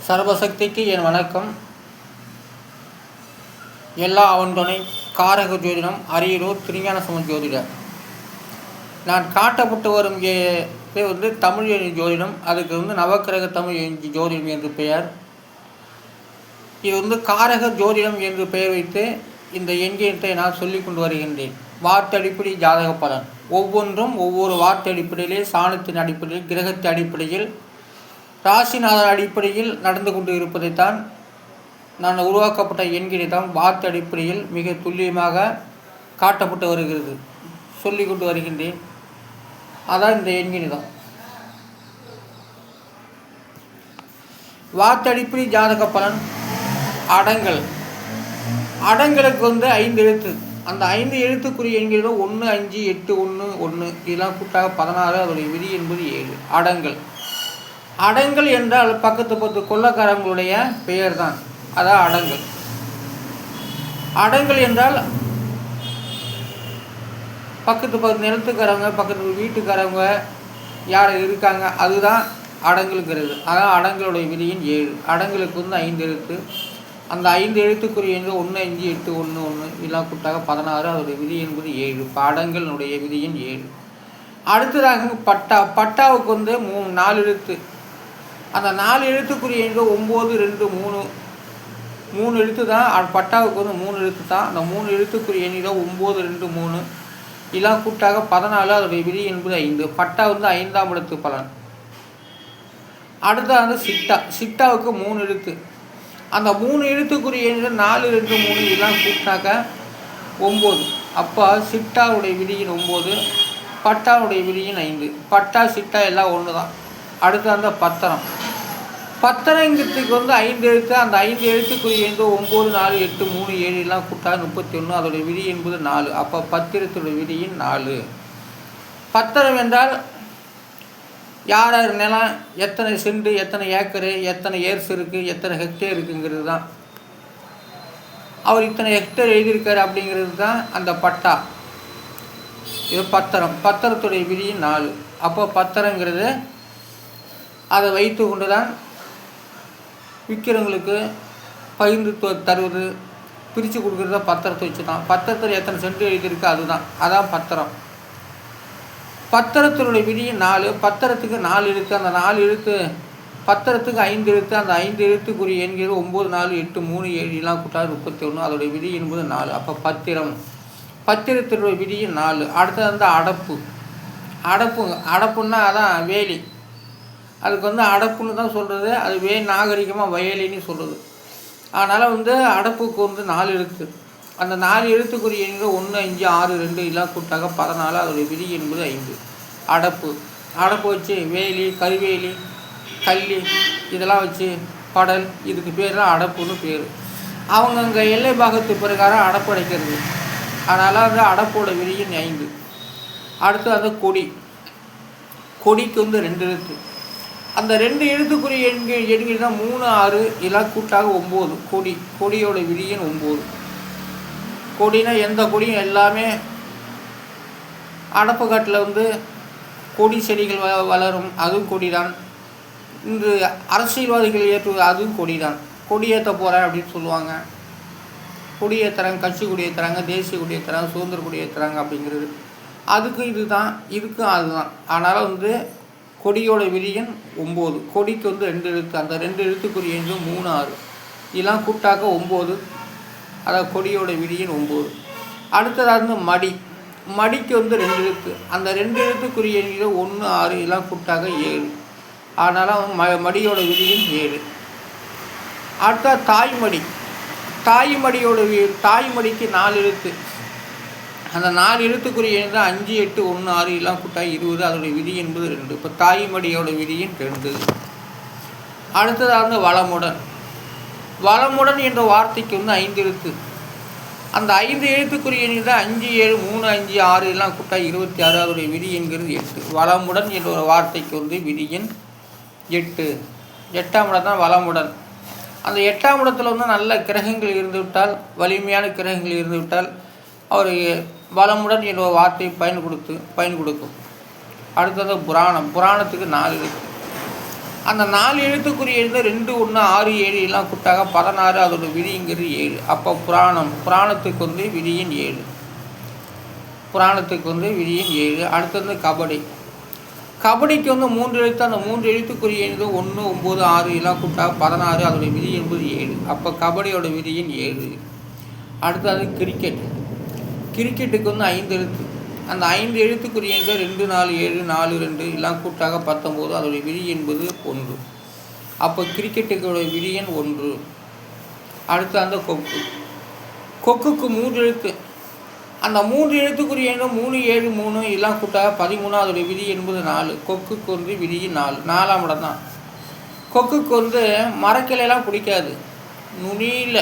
சர்வசக்திக்கு என் வணக்கம். எல்லா அவன் துணை காரக ஜோதிடம் அரியலூர் திருஞான சம்பந்த ஜோதிடர். நான் காட்டப்பட்டு வரும் தமிழ் ஜோதிடம். அதுக்கு நவக்கிரக தமிழ் ஜோதிடம் என்று பெயர். இது காரக ஜோதிடம் என்று பெயர் வைத்து இந்த எண்ணியத்தை நான் சொல்லிக் கொண்டு வருகின்றேன். வார்த்தடிப்படை ஜாதக பலன் ஒவ்வொன்றும் ஒவ்வொரு வார்த்தை அடிப்படையிலே, சாணத்தின் அடிப்படையில், கிரகத்தின் அடிப்படையில், ராசிநாதன் அடிப்படையில் நடந்து கொண்டு இருப்பதைத்தான் நான் உருவாக்கப்பட்ட எண்களை தான் வார்த்தை அடிப்படையில் மிக துல்லியமாக காட்டப்பட்டு வருகிறது, சொல்லி கொண்டு வருகின்றேன். அதான் இந்த எண்கிணி தான். வார்த்தை அடிப்படை ஜாதக பலன். அடங்களுக்கு 5 எழுத்து. அந்த 5 எழுத்துக்குரிய எண்களில் 1, 5, 8, 1, 1 இதெல்லாம் கூட்டாக 16. அதோடைய விதி என்பது 7. அடங்கள் என்றால் பக்கத்து கொள்ளக்காரங்களுடைய பெயர் தான். அதான் அடங்கள். அடங்கள் என்றால் பக்கத்து நிலத்துக்காரவங்க, பக்கத்து வீட்டுக்காரவங்க யார் இருக்காங்க, அதுதான் அடங்கலுங்கிறது. அதான் அடங்களுடைய விதியின் 7. அடங்களுக்கு 5 எழுத்து. அந்த 5 எழுத்துக்குரிய 1, 5, 8, 1, 1 இதெல்லாம் கூட்டாக 16. அதோடைய விதி என்பது 7. இப்போ அடங்களுடைய விதியின் 7. அடுத்ததாக பட்டாவுக்கு 4 எழுத்து. அந்த 4 எழுத்துக்குரிய 9, 2, 3 3 எழுத்து தான். பட்டாவுக்கு 3 எழுத்து தான். அந்த 3 எழுத்துக்குரிய 9, 2, 3 இதெல்லாம் கூட்டாக 14. அதோடைய விதி என்பது 5. பட்டா 5ஆம் இடத்து பலன். அடுத்தது சிட்டாவுக்கு 3 எழுத்து. அந்த 3 எழுத்துக்குரிய 4, 2, 3 இதெல்லாம் கூட்டாக 9. அப்போ சிட்டாவுடைய விதியின் 9, பட்டாவுடைய விதியின் 5. பட்டா சிட்டா எல்லாம் ஒன்று தான். அடுத்து பத்திரம். பத்திரங்கிறதுக்கு 5 எழுத்து. அந்த 5 எழுத்துக்குரிய 9, 4, 8, 3, 7 எல்லாம் கூட்டாக 31. அதோடைய விதி என்பது 4. அப்போ பத்திரத்துடைய விதியின் 4. பத்திரம் என்றால் யார் நிலம், எத்தனை சென்ட், எத்தனை ஏக்கரு, எத்தனை ஏர்ஸ் இருக்குது, எத்தனை ஹெக்டேர் இருக்குங்கிறது தான். அவர் இத்தனை ஹெக்டேர் எழுதியிருக்காரு அப்படிங்கிறது தான் அந்த பட்டா. இது பத்திரம். பத்திரத்துடைய விதியின் 4. அப்போ பத்திரங்கிறது அதை வைத்து கொண்டு தான் விற்கிறவங்களுக்கு பகிர்ந்து தருவது, பிரித்து கொடுக்குறத பத்திரத்தை வச்சு தான். பத்திரத்தில் எத்தனை சென்ட் எழுதியிருக்கு அதுதான். அதான் பத்திரம். பத்திரத்தினுடைய விதியின் 4. பத்திரத்துக்கு 4 எழுத்து. அந்த 4 எழுத்து. பத்திரத்துக்கு 5 எழுத்து. அந்த 5 எழுத்துக்குரிய எண்கள் 9, 4, 8, 3, 7 எல்லாம் கூட்டாக 31. அதோடைய விதி என்பது 4. அப்போ பத்திரம். பத்திரத்தினுடைய விதியின் 4. அடுத்தது அடப்பு. அடப்புன்னா அதான் வேலி. அதுக்கு அடப்புன்னு தான் சொல்கிறது. அது நாகரிகமாக வயலின்னு சொல்கிறது. அதனால் அடப்புக்கு 4 எழுத்து. அந்த 4 எழுத்துக்குரிய 1, 5, 6, 2 எல்லாம் கூட்டாக 14. அதோடைய விதி என்பது 5. அடப்பு வச்சு வேலி, கருவேலி, கள்ளி இதெல்லாம் வச்சு படல், இதுக்கு பேர் தான் அடப்புன்னு பேர். அவங்கங்க எல்லை பாகத்து பிரகாரம் அடப்பு அடைக்கிறது. அதனால் அடப்போட விதியின் 5. அடுத்து கொடி. கொடிக்கு 2 எழுத்து. அந்த 2 எழுத்துக்குரிய எண்கள் தான் 3, 6 இதெல்லாம் கூட்டாக 9. கொடியோட விதியின் 9. கொடினா எந்த கொடியும் எல்லாமே அடப்பு காட்டில் கொடி செடிகள் வளரும், அதுவும் கொடி தான். இன்று அரசியல்வாதிகள் ஏற்றுவது அதுவும் கொடி தான். கொடியேற்ற போகிறேன் அப்படின்னு சொல்லுவாங்க. கொடியேற்றுறாங்க, கட்சி கொடியேற்றுறாங்க, தேசிய கொடியேற்றுறாங்க, சுதந்திர கொடியேற்றுறாங்க அப்படிங்கிறது. அதுக்கும் இதுதான், இதுக்கும் அதுதான். அதனால் கொடியோட விதியின் 9. கொடிக்கு 2 எழுத்து. அந்த 2 எழுத்துக்குரிய 3, 6 இதெல்லாம் கூட்டாக 9. அதாவது கொடியோட விதியின் 9. அடுத்ததாக மடி. மடிக்கு 2 எழுத்து. அந்த 2 எழுத்துக்குரிய 1, 6 இதெல்லாம் கூட்டாக 7. அதனால் மடியோட விதியின் 7. அடுத்த தாய்மடி. தாய்மடிக்கு 4 எழுத்து. அந்த 4 எழுத்துக்குரிய 5, 8, 1, 6 இதெல்லாம் கூட்டாக 20. அதோடைய விதி என்பது 2. இப்போ தாய்மடியோட விதியின் 2. அடுத்ததாக வளமுடன். வளமுடன் என்ற வார்த்தைக்கு 5 எழுத்து. அந்த 5 எழுத்துக்குரிய 5, 7, 3, 5, 6 எல்லாம் கூட்டாக 26. அதோடைய விதி என்கிறது 8. வளமுடன் என்ற ஒரு வார்த்தைக்கு விதியின் 8. 8ஆம் இடம் தான் வளமுடன். அந்த 8ஆம் இடத்துல நல்ல கிரகங்கள் இருந்துவிட்டால், வலிமையான கிரகங்கள் இருந்துவிட்டால் அவர் வளமுடன் என்ற ஒரு வார்த்தையை பயன் கொடுக்கும். அடுத்தது புராணம். புராணத்துக்கு 4 எழுத்து. அந்த 4 எழுத்துக்குரிய எழுத 2 1 6 7 எல்லாம் கூட்டாக 16 அதோட விதிங்கிறது 7. அப்போ புராணத்துக்கு வந்து விதியின் 7. புராணத்துக்கு வந்து விதியின் 7. அடுத்தது கபடிக்கு வந்து 3 எழுத்து. அந்த 3 எழுத்துக்குரிய எழுது 1 9 6 எல்லாம் கூட்டாக 16 அதோட விதி என்பது 7. அப்போ கபடியோட விதியின் 7. அடுத்தது கிரிக்கெட்டுக்கு வந்து 5 எழுத்து. அந்த 5 எழுத்துக்குரிய 2 4 7 4 2 எல்லாம் கூட்டாக 19 அதோடைய விதி என்பது 1. அப்போ கிரிக்கெட்டுக்கு விதி எண் 1. அடுத்து அந்த கொக்குக்கு 3 எழுத்து. அந்த 3 எழுத்துக்குரிய 3 7 3 எல்லாம் கூட்டாக 13 அதோடைய விதி என்பது 4. கொக்குக்கு வந்து விதி 4. 4ஆம் இடம் தான். கொக்குக்கு வந்து மரக்கிளையெல்லாம் பிடிக்காது, நுனியில்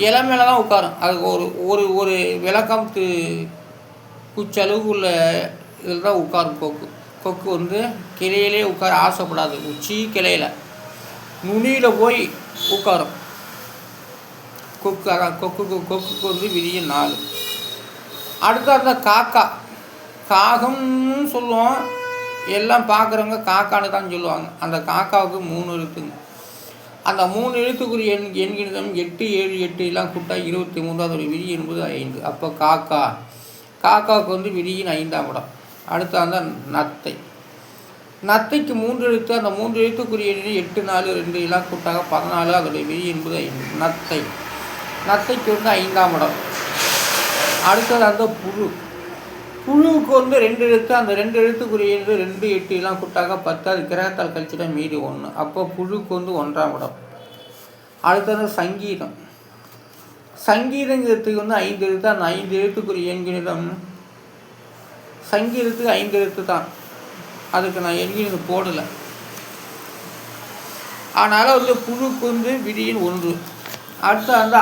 இலை மேலே தான் உட்காரும். அதுக்கு ஒரு ஒரு விளக்கம் குச்சளவுக்கு உள்ள இதில் தான் உட்காரும் கொக்கு வந்து கிளையிலே உட்கார ஆசைப்படாது. உச்சி கிளையில் நுனியில் போய் உட்காரும் கொக்கு. அதான் கொக்குக்கு வந்து விதியின் 4. அடுத்த அந்த காகம்னு சொல்லுவோம். எல்லாம் பார்க்குறவங்க காக்கான்னு தான் சொல்லுவாங்க. அந்த காக்காவுக்கு 3 எழுத்துங்க. அந்த 3 எழுத்துக்குரிய எண்கிணிதம் 8 7 8 எல்லாம் கூட்டா 23 அதோட விதி என்பது 5. அப்போ காக்காவுக்கு வந்து விதியின் 5ஆம் இடம். அடுத்து அந்த நத்தைக்கு 3 எழுத்து. அந்த 3 எழுத்துக்குரிய 8 4 2 எல்லாம் கூட்டாக 14 அதோடைய விதி என்பது 5. நத்தைக்கு வந்து 5ஆம் இடம். அடுத்தது அந்த புழுவுக்கு வந்து 2 எழுத்து. அந்த 2 எழுத்துக்குரிய 2 8 எல்லாம் கூட்டாக 10. அது கிரகத்தால் கழிச்சுட்டா மீதி 1. அப்போ புழுவுக்கு வந்து 1ஆம் இடம். அடுத்தது சங்கீதங்கிறதுக்கு வந்து 5 எழுத்து. அந்த 5 எழுத்துக்குரிய எண்கிணிதம் சங்கீதத்துக்கு 5 எழுத்து தான். அதுக்கு நான் எண்கிணிதம் போடலை. அதனால் வந்து புழுக்கு வந்து விதியின் 1. அடுத்து வந்து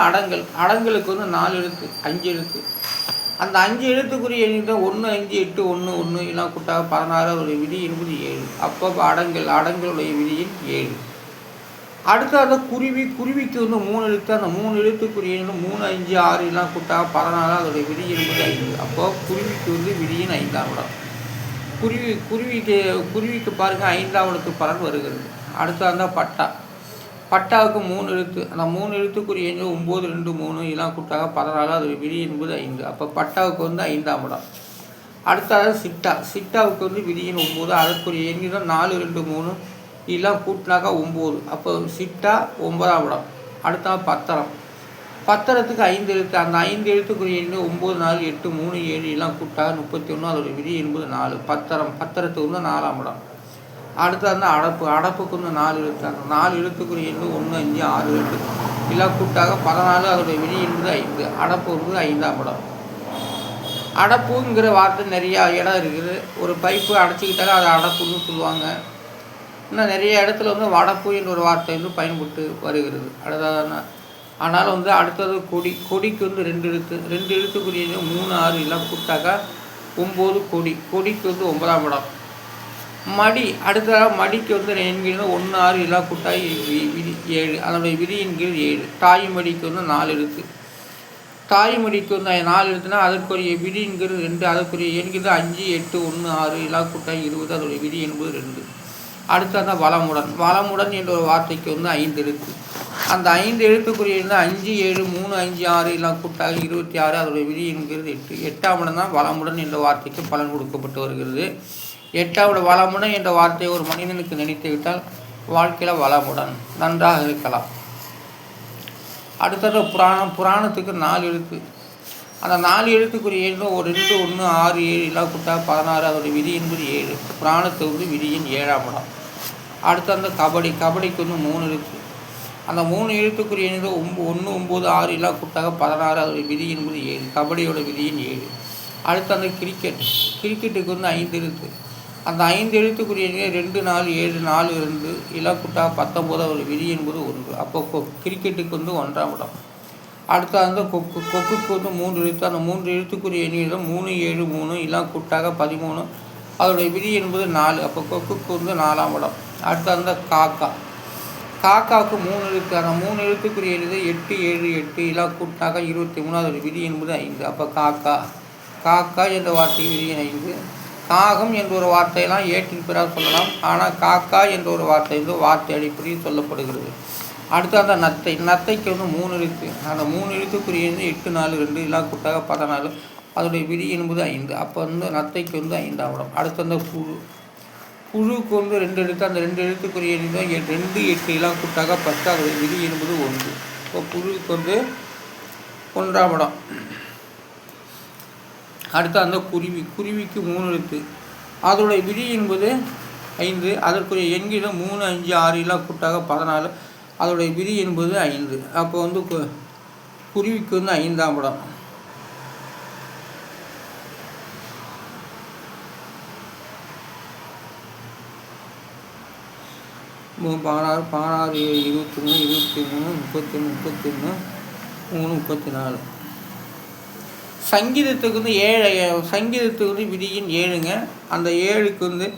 அடங்களுக்கு வந்து 4 எழுத்து 5 எழுத்து. அந்த 5 எழுத்துக்குரிய எண்ணிக்கை 1 5 8 1 1 எல்லாம் கூட்டாக 16 அதோடைய விதி என்பது 7. அப்போ அடங்களுடைய விதியின் 7. அடுத்து அந்த குருவிக்கு வந்து 3 எழுத்து. அந்த 3 எழுத்துக்குரிய 3 5 6 எல்லாம் கூட்டாக 16 அதோடைய விதி என்பது 5. அப்போ குருவிக்கு வந்து விதியின் 5ஆம் இடம். குருவிக்கு பாருங்கள் 5ஆம் இடத்துக்கு பலன் வருகிறது. அடுத்து அந்த பட்டாவுக்கு 3 எழுத்து. அந்த 3 எழுத்துக்குரிய 9 2 3 எல்லாம் கூட்டாக 14 அதோடைய விதி என்பது 5. அப்போ பட்டாவுக்கு வந்து 5ஆம் இடம். அடுத்தது சிட்டாவுக்கு வந்து விதியின் 9. அதற்குரிய எண்ணிதான் 4 2 3 எல்லாம் கூட்டினாக்கா 9. அப்போ சிட்டா 9ஆம் இடம். அடுத்த பத்திரத்துக்கு 5 எழுத்து. அந்த 5 எழுத்துக்குரிய 9 4 8 3 7 எல்லாம் கூட்டாக 31 அதோடைய விதி என்பது 4. பத்திரத்துக்கு வந்து 4ஆம் இடம். அடுத்து வந்து அடப்புக்கு வந்து 4 எழுத்து. அந்த 4 எழுத்துக்குரிய 1 5 6 2 எல்லாம் கூட்டாக 14 அதோடைய விதி என்பது 5. அடப்பு வந்து 5ஆம் இடம். அடப்புங்கிற வார்த்தை நிறையா இடம் இருக்குது. ஒரு பைப்பு அடைச்சிக்கிட்டாலும் அதை அடப்புன்னு சொல்லுவாங்க. இன்னும் நிறைய இடத்துல வந்து வடப்பு என்ற ஒரு வார்த்தை வந்து பயன்பட்டு வருகிறது. ஆனால் வந்து அடுத்தது கொடிக்கு வந்து 2 எழுத்து. 2 எழுத்துக்குரிய 3 6 எல்லாம் கூட்டாக்கா 9 கொடிக்கு வந்து 9ஆம் இடம். மடிக்கு வந்து என்கிற 1 6 எல்லாம் கூட்டாக விதி 7. அதனுடைய விதியின் கீழ் 7. தாய்மடிக்கு வந்து 4 எழுத்து. தாய்மடிக்கு வந்து 4 எழுத்துனா அதற்குரிய விதிங்கிறது 2. அதற்குரிய என்கிறது 5 8 1 6 எல்லாம் கூட்டாக 20. அதோடைய விதி என்பது 2. அடுத்தது வளமுடன் என்ற ஒரு வார்த்தைக்கு வந்து 5 எழுத்து. அந்த 5 எழுத்துக்குரிய 5 7 3 5 6 எல்லாம் கூட்டாக 26. அதோடைய விதி என்கிறது 8. 8ஆம் இடம் தான் வளமுடன் என்ற வார்த்தைக்கு பலன் கொடுக்கப்பட்டு வருகிறது. 8வது வளமுடன் என்ற வார்த்தையை ஒரு மனிதனுக்கு நினைத்து விட்டால் வாழ்க்கையில் வளமுடன் நன்றாக இருக்கலாம். அடுத்தது புராணத்துக்கு 4 எழுத்து. அந்த 4 எழுத்துக்குரிய 2 1 6 7 எல்லாம் கூட்டாக 16. அதோடைய விதி என்பது 7. புராணத்துக்கு வந்து விதியின் 7ஆம் இடம். அடுத்து அந்த கபடிக்கு வந்து 3 எழுத்து. அந்த 3 எழுத்துக்குரிய 1 9 6 எல்லாம் கூட்டாக 16. அதோடைய விதி என்பது 7. கபடியோட விதியின் 7. அடுத்து அந்த கிரிக்கெட்டுக்கு வந்து 5 எழுத்து. அந்த 5 எழுத்துக்குரிய 2 4 7 4 2 எல்லாம் கூட்டாக 19. அதோடைய விதி என்பது 1. அப்போ கிரிக்கெட்டுக்கு வந்து 1ஆம் இடம். அடுத்து அந்த கொக்குக்கு வந்து 3 எழுத்து. அந்த 3 எழுத்துக்குரிய 3 7 3 எல்லாம் கூட்டாக 13. அதோடைய விதி என்பது 4. அப்போ கொக்குக்கு வந்து 4ஆம் இடம். அடுத்து அந்த காக்காவுக்கு 3 எழுத்து. அந்த 3 எழுத்துக்குரிய 8 7 8 எல்லாம் கூட்டாக 23. அதோடைய விதி என்பது 5. அப்போ காக்கா என்ற வார்த்தைக்கு விதியின் 5. காகம் என்ற ஒரு வார்த்தையெல்லாம் ஏற்றின் பிறகு சொல்லலாம். ஆனால் காக்கா என்ற ஒரு வார்த்தை வந்து வார்த்தை அடிப்படையில் சொல்லப்படுகிறது. அடுத்து அந்த நத்தைக்கு வந்து 3 எழுத்து. அந்த 3 எழுத்துக்குரிய 8 4 2 எல்லாம் கூட்டாக 14. அதோடைய விதி என்பது 5. அப்போ வந்து நத்தைக்கு வந்து 5ஆம் இடம். அடுத்து அந்த புழுக்கு வந்து 2 எழுத்து. அந்த 2 எழுத்துக்குரிய 2 8 எல்லாம் கூட்டாக 10. அதோடைய விதி என்பது 1. இப்போ புழுக்கு வந்து 1ஆம் இடம். அடுத்து அந்த குருவிக்கு 3 எழுத்து. அதோடைய விதி என்பது 5. அதற்குரிய எண்கிடம் 3 5 6 எல்லாம் கூட்டாக 14. அதோடைய விதி என்பது 5. அப்போ வந்து குருவிக்கு வந்து 5ஆம் இடம். பதினாறு 16 23 23 31 31 3 34. சங்கீதத்துக்கு வந்து 7. சங்கீதத்துக்கு வந்து விதியின் 7ங்க. அந்த 7க்கு வந்து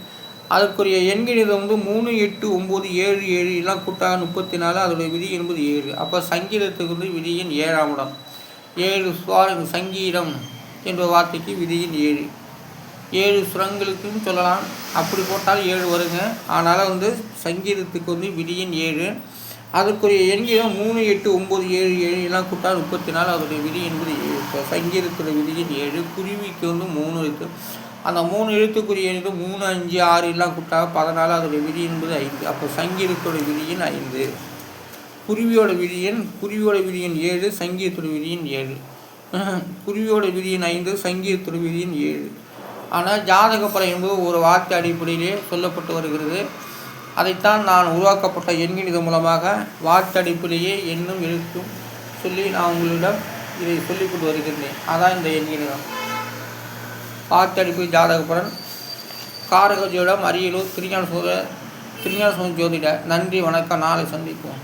அதற்குரிய எண்கணிதம் வந்து 3 8 9 7 7 எல்லாம் கூட்டாக 34. அதோடைய விதி என்பது 7. அப்போ சங்கீதத்துக்கு வந்து விதியின் 7ஆம் இடம். 7 சங்கீதம் என்ற வார்த்தைக்கு விதியின் 7. 7 சுரங்களுக்குன்னு சொல்லலாம். அப்படி போட்டால் 7 வருங்க. அதனால் வந்து சங்கீதத்துக்கு வந்து விதியின் 7. அதற்குரிய எண்கிடம் 3 8 9 7 7 எல்லாம் கூட்டால் 34. அதோடைய விதி என்பது 7. இப்போ சங்கீதத்துடைய விதியின் 7. குருவிக்கு வந்து 3 எழுத்து. அந்த 3 எழுத்துக்குரிய 3 5 6 எல்லாம் கூட்டாக 14. அதோடைய விதி என்பது 5. அப்போ சங்கீதத்துடைய விதியின் 5. குருவியோட விதியின் 7. சங்கீதத்துடைய விதியின் 7. குருவியோட விதியின் 5. சங்கீதத்துடைய விதியின் 7. ஆனால் ஜாதக பலன் என்பது ஒரு வார்த்தை அடிப்படையிலே சொல்லப்பட்டு வருகிறது. அதைத்தான் நான் உருவாக்கப்பட்ட எண்கணிதம் மூலமாக வார்த்தை அடிப்படையே எண்ணும் எழுத்தும் சொல்லி நான் உங்களிடம் இதை சொல்லிக்கொண்டு வருகின்றேன். அதான் இந்த எண்கணிதம். வார்த்தை அடிப்படை ஜாதக பலன். காரக ஜோதிடம், அரியலூர் திருஞான சோதிட. நன்றி, வணக்கம். நாளை சந்திப்போம்.